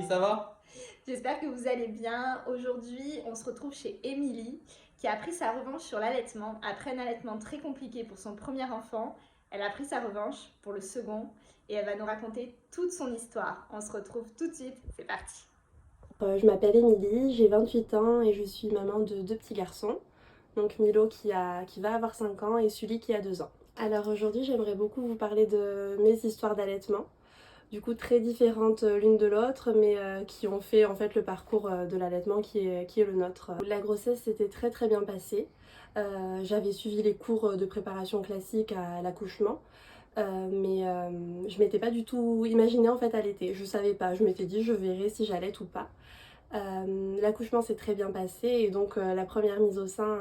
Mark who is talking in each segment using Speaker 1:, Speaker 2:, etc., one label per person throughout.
Speaker 1: ça va?
Speaker 2: J'espère que vous allez bien. Aujourd'hui, on se retrouve chez Émilie, qui a pris sa revanche sur l'allaitement. Après un allaitement très compliqué pour son premier enfant, elle a pris sa revanche pour le second et elle va nous raconter toute son histoire. On se retrouve tout de suite, c'est parti.
Speaker 3: Je m'appelle Émilie, j'ai 28 ans et je suis maman de deux petits garçons. Donc Milo qui va avoir 5 ans et Sully qui a 2 ans. Alors aujourd'hui j'aimerais beaucoup vous parler de mes histoires d'allaitement. Du coup très différentes l'une de l'autre mais qui ont fait en fait le parcours de l'allaitement qui est le nôtre. La grossesse s'était très très bien passée. J'avais suivi les cours de préparation classique à l'accouchement. Mais je m'étais pas du tout imaginé en fait allaiter. Je savais pas, je m'étais dit je verrai si j'allaite ou pas. L'accouchement s'est très bien passé et donc la première mise au sein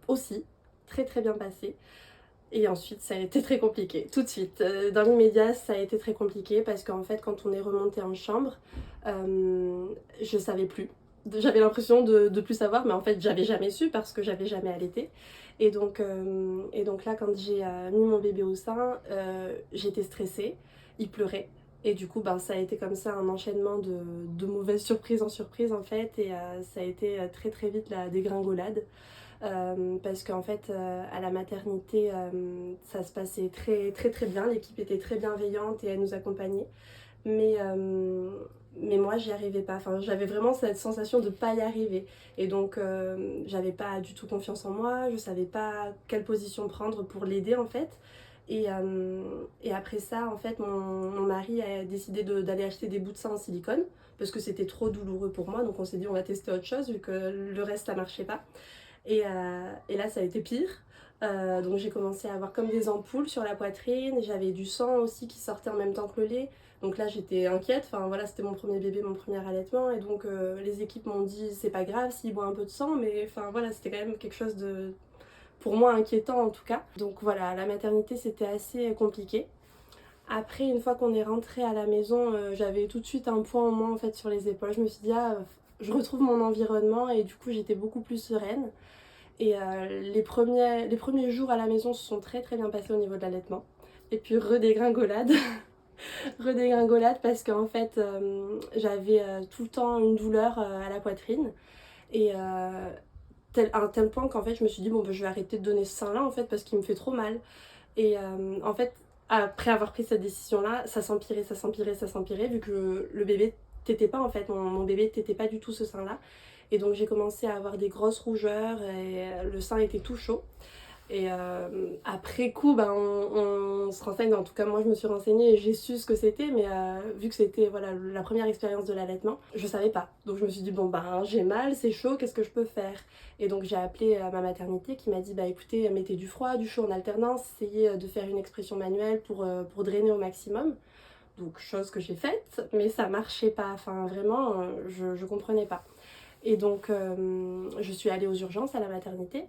Speaker 3: aussi, très très bien passée. Et ensuite ça a été très compliqué, tout de suite. Dans l'immédiat ça a été très compliqué parce qu'en fait quand on est remonté en chambre, je savais plus. J'avais l'impression de plus savoir mais en fait j'avais jamais su parce que j'avais jamais allaité. Et donc là quand j'ai mis mon bébé au sein, j'étais stressée, il pleurait. Et du coup, ben, ça a été comme ça un enchaînement de mauvaises surprises en surprise en fait. Et ça a été très très vite la dégringolade. Parce qu'en fait, à la maternité, ça se passait très très très bien. L'équipe était très bienveillante et elle nous accompagnait. Mais, euh, mais moi, j'y arrivais pas. Enfin, j'avais vraiment cette sensation de pas y arriver. Et donc, j'avais pas du tout confiance en moi. Je savais pas quelle position prendre pour l'aider en fait. Et après ça, en fait, mon mari a décidé d'aller acheter des bouts de sein en silicone parce que c'était trop douloureux pour moi. Donc on s'est dit on va tester autre chose vu que le reste ça marchait pas. Et là ça a été pire. Donc j'ai commencé à avoir comme des ampoules sur la poitrine. J'avais du sang aussi qui sortait en même temps que le lait. Donc là j'étais inquiète. Enfin voilà, c'était mon premier bébé, mon premier allaitement. Et donc les équipes m'ont dit c'est pas grave s'il boit un peu de sang. Mais enfin voilà, c'était quand même quelque chose de pour moi inquiétant en tout cas. Donc voilà, la maternité c'était assez compliqué. Après, une fois qu'on est rentré à la maison, j'avais tout de suite un poids en moins en fait sur les épaules. Je me suis dit ah, je retrouve mon environnement et du coup j'étais beaucoup plus sereine. Et les premiers jours à la maison se sont très très bien passés au niveau de l'allaitement. Et puis redégringolade, redégringolade parce qu'en fait j'avais tout le temps une douleur à la poitrine. Et à un tel point qu'en fait je me suis dit bon ben, je vais arrêter de donner ce sein là en fait parce qu'il me fait trop mal. Et en fait après avoir pris cette décision là ça s'empirait, ça s'empirait, ça s'empirait vu que le bébé t'était pas en fait, mon bébé t'était pas du tout ce sein là. Et donc j'ai commencé à avoir des grosses rougeurs et le sein était tout chaud. Et après coup, ben, on se renseigne, en tout cas moi je me suis renseignée et j'ai su ce que c'était, mais vu que c'était voilà, la première expérience de l'allaitement, je savais pas. Donc je me suis dit, bon ben j'ai mal, c'est chaud, qu'est-ce que je peux faire? Et donc j'ai appelé ma maternité qui m'a dit, bah écoutez, mettez du froid, du chaud en alternance, essayez de faire une expression manuelle pour drainer au maximum. Donc chose que j'ai faite, mais ça marchait pas, enfin vraiment, je comprenais pas. Et donc, je suis allée aux urgences à la maternité.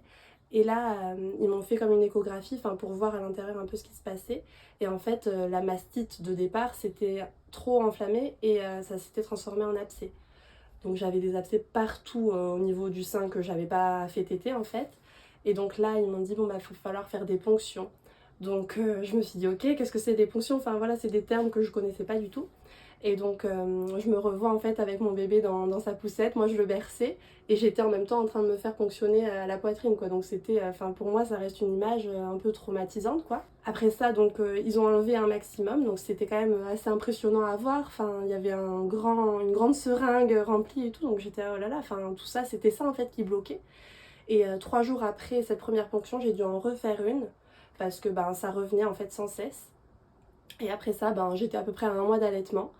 Speaker 3: Et là, ils m'ont fait comme une échographie pour voir à l'intérieur un peu ce qui se passait. Et en fait, la mastite de départ s'était trop enflammée et ça s'était transformé en abcès. Donc j'avais des abcès partout au niveau du sein que j'avais pas fait téter en fait. Et donc là, ils m'ont dit, bon bah, il va falloir faire des ponctions. Donc je me suis dit, ok, qu'est-ce que c'est des ponctions? Enfin voilà, c'est des termes que je connaissais pas du tout. Et donc je me revois en fait avec mon bébé dans sa poussette, moi je le berçais et j'étais en même temps en train de me faire ponctionner à la poitrine quoi. Donc c'était, pour moi ça reste une image un peu traumatisante quoi. Après ça donc ils ont enlevé un maximum donc c'était quand même assez impressionnant à voir. Enfin il y avait une grande seringue remplie et tout donc j'étais oh là là, enfin tout ça c'était ça en fait qui bloquait. Et 3 jours après cette première ponction j'ai dû en refaire une parce que ben ça revenait en fait sans cesse. Et après ça, ben, j'étais à peu près à un mois d'allaitement.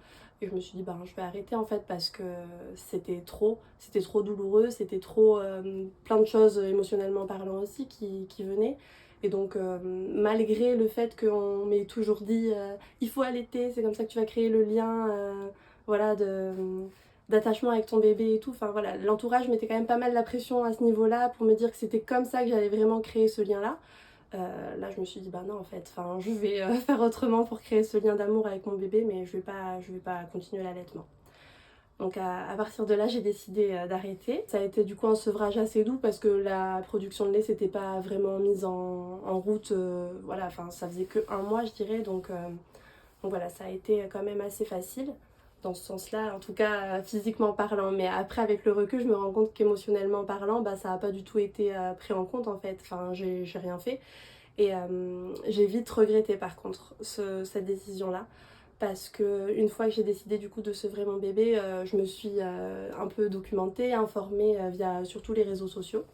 Speaker 3: Et je me suis dit, ben, je vais arrêter en fait parce que c'était trop douloureux, c'était trop plein de choses émotionnellement parlant aussi qui venaient. Et donc, malgré le fait qu'on m'ait toujours dit, il faut allaiter, c'est comme ça que tu vas créer le lien voilà, d'attachement avec ton bébé et tout. Enfin voilà, l'entourage mettait quand même pas mal la pression à ce niveau-là pour me dire que c'était comme ça que j'allais vraiment créer ce lien-là. Là je me suis dit bah non en fait, je vais faire autrement pour créer ce lien d'amour avec mon bébé mais je vais pas continuer l'allaitement. Donc à partir de là j'ai décidé d'arrêter. Ça a été du coup un sevrage assez doux parce que la production de lait s'était pas vraiment mise en route, voilà, ça faisait que un mois je dirais donc voilà ça a été quand même assez facile. dans ce sens-là, en tout cas physiquement parlant. Mais après, avec le recul, je me rends compte qu'émotionnellement parlant, ça n'a pas du tout été pris en compte en fait. Enfin, j'ai rien fait. Et j'ai vite regretté par contre cette décision-là. Parce que une fois que j'ai décidé du coup de sevrer mon bébé, je me suis un peu documentée, informée via surtout les réseaux sociaux.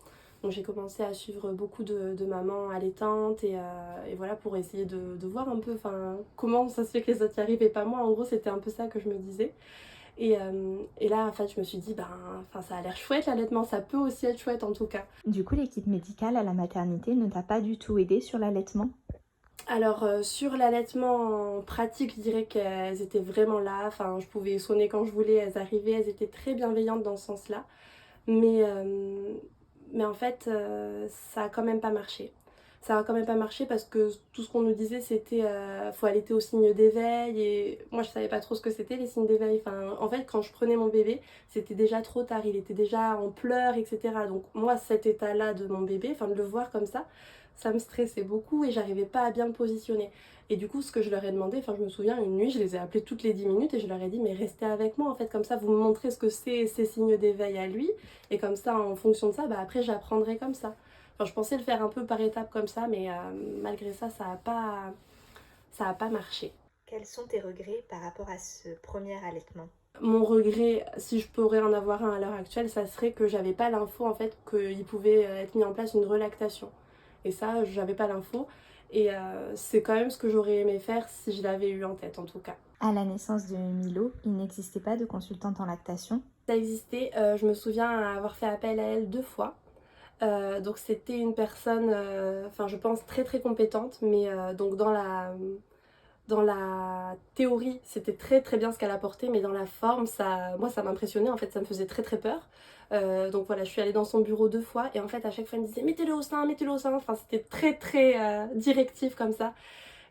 Speaker 3: Donc j'ai commencé à suivre beaucoup de mamans allaitantes et voilà pour essayer de voir un peu comment ça se fait que les autres y arrivent et pas moi. En gros c'était un peu ça que je me disais. Et là en fait je me suis dit ça a l'air chouette l'allaitement, ça peut aussi être chouette en tout cas.
Speaker 2: Du coup, l'équipe médicale à la maternité ne t'a pas du tout aidé sur l'allaitement?
Speaker 3: Alors sur l'allaitement en pratique, je dirais qu'elles étaient vraiment là. Enfin, je pouvais sonner quand je voulais, elles arrivaient, elles étaient très bienveillantes dans ce sens-là. Mais, euh, mais en fait, ça a quand même pas marché. Ça a quand même pas marché parce que tout ce qu'on nous disait c'était faut allaiter aux signes d'éveil et moi je savais pas trop ce que c'était les signes d'éveil. Enfin, en fait quand je prenais mon bébé c'était déjà trop tard, il était déjà en pleurs etc. Donc moi cet état là de mon bébé, enfin de le voir comme ça me stressait beaucoup et j'arrivais pas à bien me positionner. Et du coup ce que je leur ai demandé, enfin je me souviens une nuit je les ai appelés toutes les 10 minutes et je leur ai dit mais restez avec moi en fait comme ça vous me montrez ce que c'est ces signes d'éveil à lui et comme ça en fonction de ça après j'apprendrai comme ça. Enfin, je pensais le faire un peu par étapes comme ça, mais malgré ça, ça a pas marché.
Speaker 2: Quels sont tes regrets par rapport à ce premier allaitement?
Speaker 3: Mon regret, si je pourrais en avoir un à l'heure actuelle, ça serait que j'avais pas l'info en fait qu'il pouvait être mis en place une relactation. Et ça, j'avais pas l'info. Et c'est quand même ce que j'aurais aimé faire si je l'avais eu en tête en tout cas.
Speaker 2: À la naissance de Milo, il n'existait pas de consultante en lactation.
Speaker 3: Ça existait, je me souviens avoir fait appel à elle 2 fois. Donc c'était une personne, je pense très très compétente, mais donc dans la théorie c'était très très bien ce qu'elle apportait, mais dans la forme, moi ça m'impressionnait en fait, ça me faisait très très peur. Donc voilà, je suis allée dans son bureau 2 fois et en fait à chaque fois elle me disait mettez-le au sein, enfin c'était très très directif comme ça.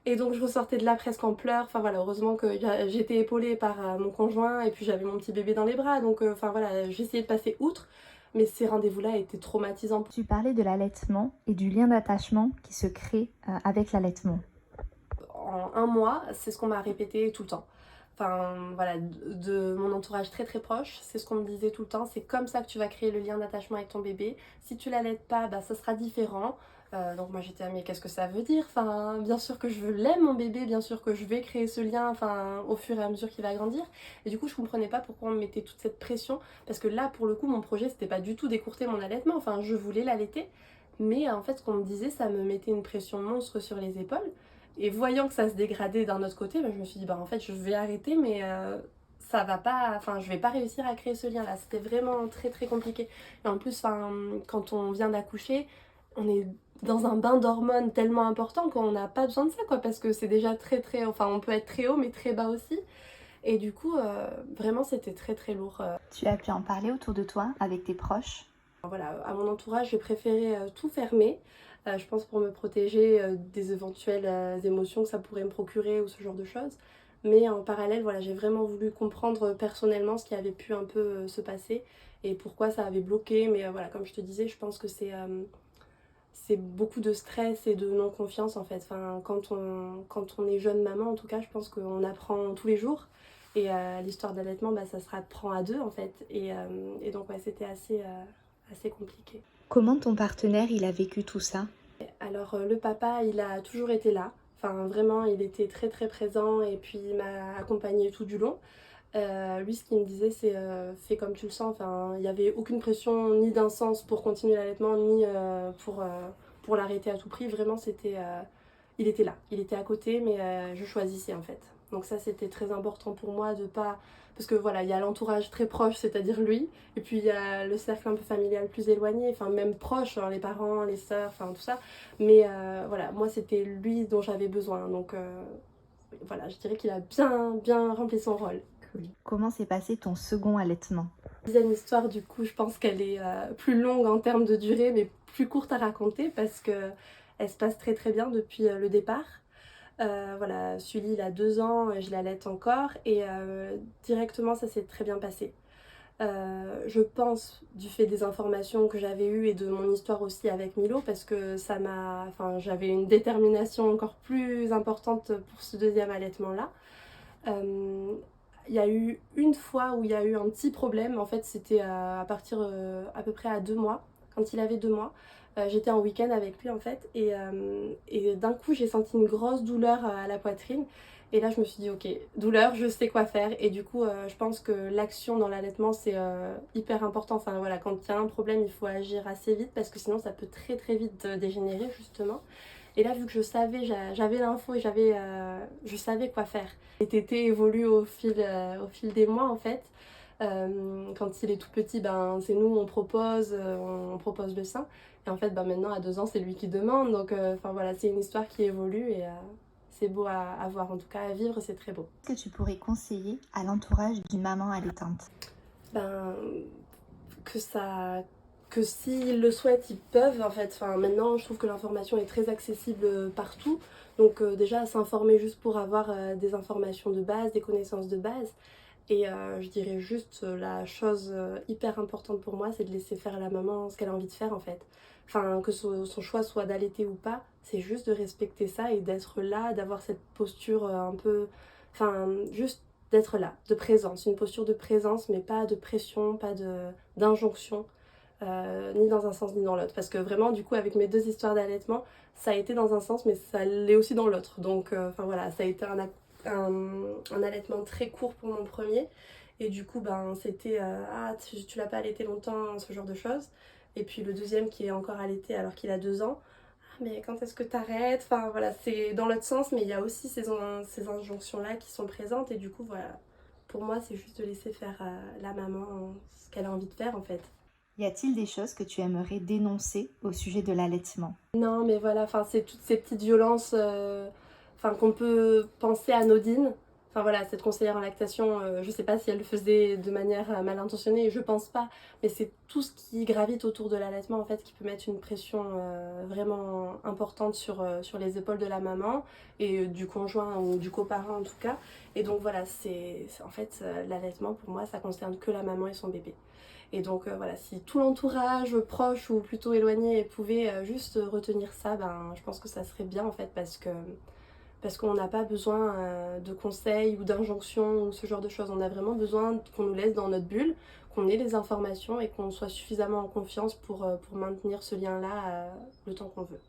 Speaker 3: Et donc je ressortais de là presque en pleurs, enfin voilà, heureusement que j'étais épaulée par mon conjoint et puis j'avais mon petit bébé dans les bras, donc voilà, j'essayais de passer outre, mais ces rendez-vous-là étaient traumatisants.
Speaker 2: Tu parlais de l'allaitement et du lien d'attachement qui se crée avec l'allaitement.
Speaker 3: En un mois, c'est ce qu'on m'a répété tout le temps. Enfin voilà, de mon entourage très très proche, c'est ce qu'on me disait tout le temps, c'est comme ça que tu vas créer le lien d'attachement avec ton bébé. Si tu l'allaites pas, ça sera différent. Donc moi j'étais mais qu'est-ce que ça veut dire? Enfin bien sûr que je l'aime mon bébé, bien sûr que je vais créer ce lien au fur et à mesure qu'il va grandir. Et du coup je comprenais pas pourquoi on me mettait toute cette pression, parce que là pour le coup mon projet c'était pas du tout d'écourter mon allaitement, enfin je voulais l'allaiter, mais en fait ce qu'on me disait ça me mettait une pression monstre sur les épaules. Et voyant que ça se dégradait d'un autre côté, je me suis dit en fait je vais arrêter, mais ça va pas, je vais pas réussir à créer ce lien là. C'était vraiment très très compliqué. Et en plus quand on vient d'accoucher, on est dans un bain d'hormones tellement important qu'on n'a pas besoin de ça quoi, parce que c'est déjà très très, on peut être très haut mais très bas aussi. Et du coup vraiment c'était très très lourd.
Speaker 2: Tu as pu en parler autour de toi, avec tes proches?
Speaker 3: Voilà, à mon entourage, j'ai préféré tout fermer, je pense pour me protéger des éventuelles émotions que ça pourrait me procurer ou ce genre de choses. Mais en parallèle, voilà, j'ai vraiment voulu comprendre personnellement ce qui avait pu un peu se passer et pourquoi ça avait bloqué. Mais voilà, comme je te disais, je pense que c'est beaucoup de stress et de non-confiance en fait. Quand on est jeune maman, en tout cas, je pense qu'on apprend tous les jours. Et l'histoire d'allaitement, ça se apprend à deux en fait. Et donc, ouais, c'était assez compliqué.
Speaker 2: Comment ton partenaire, il a vécu tout ça?
Speaker 3: Alors le papa, il a toujours été là. Enfin vraiment, il était très très présent et puis il m'a accompagnée tout du long. Lui, ce qu'il me disait, c'est fais comme tu le sens. Enfin, il n'y avait aucune pression ni d'un sens pour continuer l'allaitement, ni pour l'arrêter à tout prix. Vraiment, il était là, il était à côté, mais je choisissais en fait. Donc ça, c'était très important pour moi de pas... Parce que voilà, il y a l'entourage très proche, c'est-à-dire lui, et puis il y a le cercle un peu familial plus éloigné, enfin même proche, les parents, les sœurs, tout ça. Mais voilà, moi c'était lui dont j'avais besoin, donc voilà, je dirais qu'il a bien bien rempli son rôle.
Speaker 2: Cool. Comment s'est passé ton second allaitement?
Speaker 3: Deuxième histoire, du coup, je pense qu'elle est plus longue en termes de durée, mais plus courte à raconter parce que elle se passe très très bien depuis le départ. Voilà, Sully il a 2 ans, je l'allaite encore et directement ça s'est très bien passé. Je pense du fait des informations que j'avais eues et de mon histoire aussi avec Milo parce que j'avais une détermination encore plus importante pour ce deuxième allaitement là. il y a eu une fois où il y a eu un petit problème. En fait, c'était à partir à peu près à 2 mois, quand il avait 2 mois. J'étais en week-end avec lui en fait, et d'un coup j'ai senti une grosse douleur à la poitrine. Et là je me suis dit ok, douleur, je sais quoi faire. Et du coup je pense que l'action dans l'allaitement c'est hyper important. Enfin voilà, quand il y a un problème il faut agir assez vite parce que sinon ça peut très très vite dégénérer justement. Et là, vu que je savais, j'avais l'info et je savais quoi faire. Les tétés évoluent au fil des mois en fait. Quand il est tout petit, ben, c'est nous, on propose le sein. Et en fait, ben, maintenant à 2 ans, c'est lui qui demande. Donc enfin voilà, c'est une histoire qui évolue et c'est beau à voir. En tout cas, à vivre, c'est très beau.
Speaker 1: Qu'est-ce que tu pourrais conseiller à l'entourage d'une maman allaitante?
Speaker 3: Ben, que ça que s'ils le souhaitent, ils peuvent en fait. Enfin, maintenant, je trouve que l'information est très accessible partout. Donc déjà, s'informer juste pour avoir des informations de base, des connaissances de base. Et je dirais juste la chose hyper importante pour moi, c'est de laisser faire à la maman ce qu'elle a envie de faire en fait. Enfin, que son choix soit d'allaiter ou pas, c'est juste de respecter ça et d'être là, d'avoir cette posture un peu... Enfin, juste d'être là, de présence, une posture de présence, mais pas de pression, pas d'injonction, ni dans un sens ni dans l'autre. Parce que vraiment, du coup, avec mes 2 histoires d'allaitement, ça a été dans un sens, mais ça l'est aussi dans l'autre. Donc, enfin voilà, ça a été un allaitement très court pour mon premier. Et du coup, ben, c'était ah, tu l'as pas allaité longtemps, ce genre de choses. Et puis le deuxième qui est encore allaité alors qu'il a 2 ans. Ah, mais quand est-ce que t'arrêtes? Enfin voilà, c'est dans l'autre sens, mais il y a aussi ces injonctions-là qui sont présentes. Et du coup, voilà, pour moi, c'est juste de laisser faire la maman ce qu'elle a envie de faire en fait.
Speaker 1: Y a-t-il des choses que tu aimerais dénoncer au sujet de l'allaitement?
Speaker 3: Non, mais voilà, enfin, c'est toutes ces petites violences enfin, qu'on peut penser anodines. Enfin voilà, cette conseillère en lactation, je sais pas si elle le faisait de manière mal intentionnée, je pense pas, mais c'est tout ce qui gravite autour de l'allaitement en fait qui peut mettre une pression vraiment importante sur les épaules de la maman et du conjoint ou du coparent en tout cas. Et donc voilà, en fait l'allaitement pour moi ça concerne que la maman et son bébé. Et donc voilà, si tout l'entourage proche ou plutôt éloigné pouvait juste retenir ça, ben, je pense que ça serait bien en fait parce qu'on n'a pas besoin de conseils ou d'injonctions ou ce genre de choses. On a vraiment besoin qu'on nous laisse dans notre bulle, qu'on ait les informations et qu'on soit suffisamment en confiance pour maintenir ce lien-là le temps qu'on veut.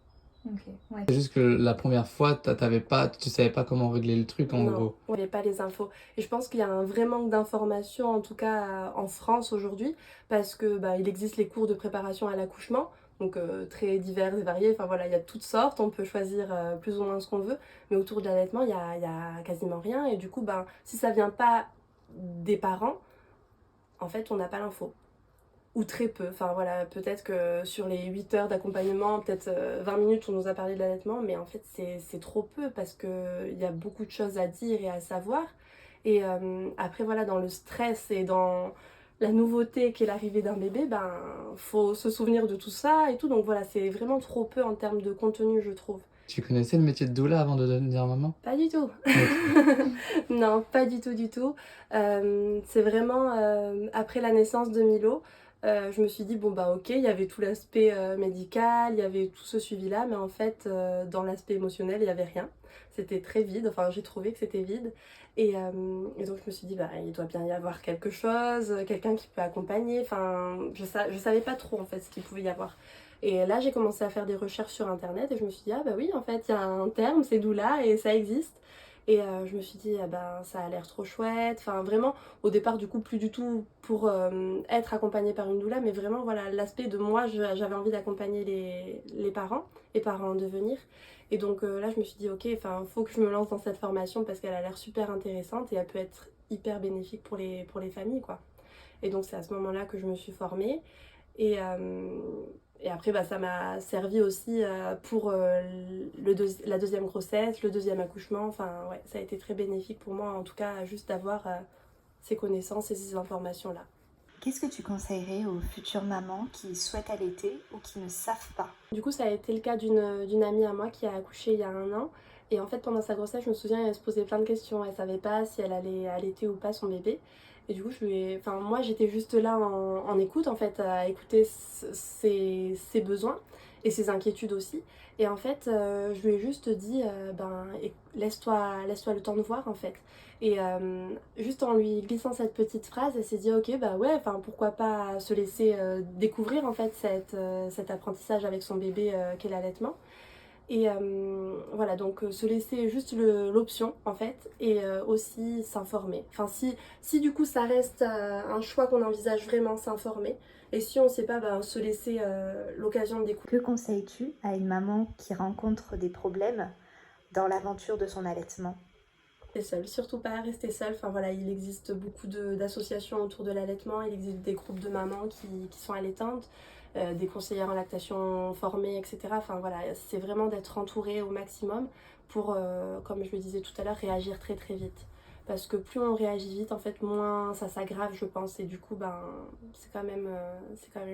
Speaker 1: Ok, ouais.
Speaker 4: C'est juste que la première fois, tu savais pas comment régler le truc en
Speaker 3: Non,
Speaker 4: gros.
Speaker 3: on n'avait pas les infos. Et je pense qu'il y a un vrai manque d'informations, en tout cas en France aujourd'hui, parce que bah, il existe les cours de préparation à l'accouchement, donc très divers et variés. Enfin voilà, il y a toutes sortes, on peut choisir plus ou moins ce qu'on veut, mais autour de l'allaitement, il y a quasiment rien. Et du coup, ben, si ça vient pas des parents, en fait, on n'a pas l'info. Ou très peu. Enfin voilà, peut-être que sur les 8 heures d'accompagnement, peut-être 20 minutes, on nous a parlé de l'allaitement, mais en fait c'est trop peu parce qu'il y a beaucoup de choses à dire et à savoir. Et après voilà, dans le stress et dans la nouveauté qu'est l'arrivée d'un bébé, ben faut se souvenir de tout ça et tout. Donc voilà, c'est vraiment trop peu en termes de contenu, je trouve.
Speaker 4: Tu connaissais le métier de doula avant de devenir maman?
Speaker 3: Pas du tout.
Speaker 4: Ok.
Speaker 3: Non, pas du tout, du tout. C'est vraiment après la naissance de Milo, je me suis dit, bon bah ok, il y avait tout l'aspect médical, il y avait tout ce suivi-là, mais en fait, dans l'aspect émotionnel, il n'y avait rien. C'était très vide, enfin j'ai trouvé que c'était vide. Et donc je me suis dit, bah il doit bien y avoir quelque chose, quelqu'un qui peut accompagner. Enfin, je savais pas trop en fait ce qu'il pouvait y avoir. Et là, j'ai commencé à faire des recherches sur internet et je me suis dit, ah bah oui, en fait, il y a un terme, c'est doula et ça existe. Et je me suis dit, ah ben, ça a l'air trop chouette. Enfin, vraiment, au départ, du coup, plus du tout pour être accompagnée par une doula, mais vraiment, voilà, l'aspect de moi, j'avais envie d'accompagner les parents en devenir. Et donc là, je me suis dit, ok, enfin, faut que je me lance dans cette formation parce qu'elle a l'air super intéressante et elle peut être hyper bénéfique pour les familles, quoi. Et donc, c'est à ce moment-là que je me suis formée. Et, et après, bah, ça m'a servi aussi pour la deuxième grossesse, le deuxième accouchement. Enfin, ouais, ça a été très bénéfique pour moi, en tout cas, juste d'avoir ces connaissances et ces informations-là.
Speaker 1: Qu'est-ce que tu conseillerais aux futures mamans qui souhaitent allaiter ou qui ne savent pas?
Speaker 3: Du coup, ça a été le cas d'une amie à moi qui a accouché il y a 1 an. Et en fait, pendant sa grossesse, je me souviens, elle se posait plein de questions. Elle savait pas si elle allait allaiter ou pas son bébé. Et du coup, enfin, moi, j'étais juste là en écoute, en fait, à écouter ses besoins. et ses inquiétudes aussi. Et en fait, je lui ai juste dit, laisse-toi le temps de voir en fait. Et juste en lui glissant cette petite phrase, elle s'est dit ok, bah ouais, enfin pourquoi pas se laisser découvrir en fait cet apprentissage avec son bébé qu'est l'allaitement. Et voilà, donc se laisser juste l'option en fait, et aussi s'informer. Enfin, si du coup ça reste un choix qu'on envisage vraiment, s'informer. Et si on ne sait pas, se laisser l'occasion de découvrir.
Speaker 1: Que conseilles-tu à une maman qui rencontre des problèmes dans l'aventure de son allaitement?
Speaker 3: Rester seule, surtout pas rester seule. Enfin voilà, il existe beaucoup d'associations autour de l'allaitement, il existe des groupes de mamans qui sont allaitantes, des conseillères en lactation formées, etc. Enfin voilà, c'est vraiment d'être entourée au maximum pour, comme je le disais tout à l'heure, réagir très très vite. Parce que plus on réagit vite, en fait, moins ça s'aggrave, je pense. Et du coup, c'est quand même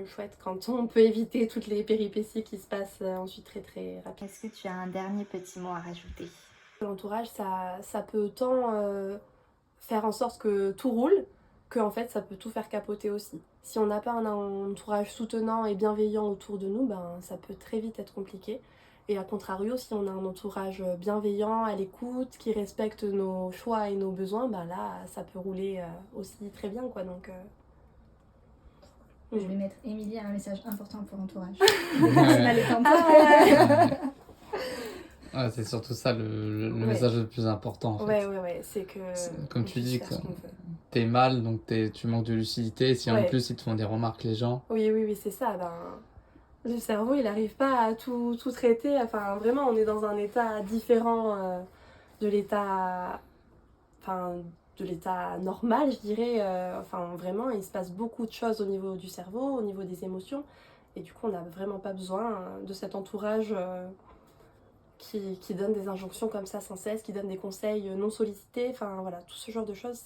Speaker 3: chouette quand on peut éviter toutes les péripéties qui se passent ensuite très très rapidement.
Speaker 1: Est-ce que tu as un dernier petit mot à rajouter?
Speaker 3: L'entourage, ça peut autant faire en sorte que tout roule, que en fait ça peut tout faire capoter aussi. Si on n'a pas un entourage soutenant et bienveillant autour de nous, ça peut très vite être compliqué. Et à contrario, si on a un entourage bienveillant, à l'écoute, qui respecte nos choix et nos besoins, là ça peut rouler aussi très bien quoi. Donc,
Speaker 2: Je vais mettre Émilie a un message important pour l'entourage.
Speaker 4: Ouais.
Speaker 2: L'allaitante.
Speaker 4: Ouais, c'est surtout ça le
Speaker 3: Ouais.
Speaker 4: message le plus important en fait.
Speaker 3: Ouais, c'est que.
Speaker 4: Comme
Speaker 3: on
Speaker 4: tu
Speaker 3: puisse
Speaker 4: dis,
Speaker 3: faire
Speaker 4: quoi.
Speaker 3: ce qu'on veut.
Speaker 4: T'es mal, donc tu manques de lucidité. Si en
Speaker 3: Ouais.
Speaker 4: plus ils te font des remarques, les gens.
Speaker 3: Oui, c'est ça. Le cerveau, il n'arrive pas à tout traiter. Enfin, vraiment, on est dans un état différent de l'état, enfin, de l'état normal, je dirais. Enfin, vraiment, il se passe beaucoup de choses au niveau du cerveau, au niveau des émotions. Et du coup, on n'a vraiment pas besoin de cet entourage qui donne des injonctions comme ça sans cesse, qui donne des conseils non sollicités. Enfin, voilà, tout ce genre de choses,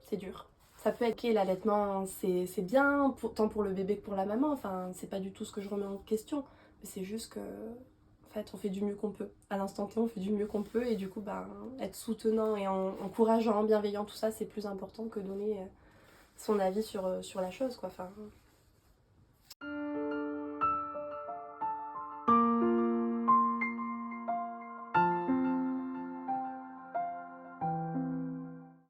Speaker 3: c'est dur. Ça peut être que l'allaitement, c'est bien, tant pour le bébé que pour la maman. Enfin, c'est pas du tout ce que je remets en question. Mais c'est juste que, en fait, on fait du mieux qu'on peut. À l'instant T, on fait du mieux qu'on peut. Et du coup, être soutenant et encourageant, bienveillant, tout ça, c'est plus important que donner son avis sur la chose, quoi. Enfin,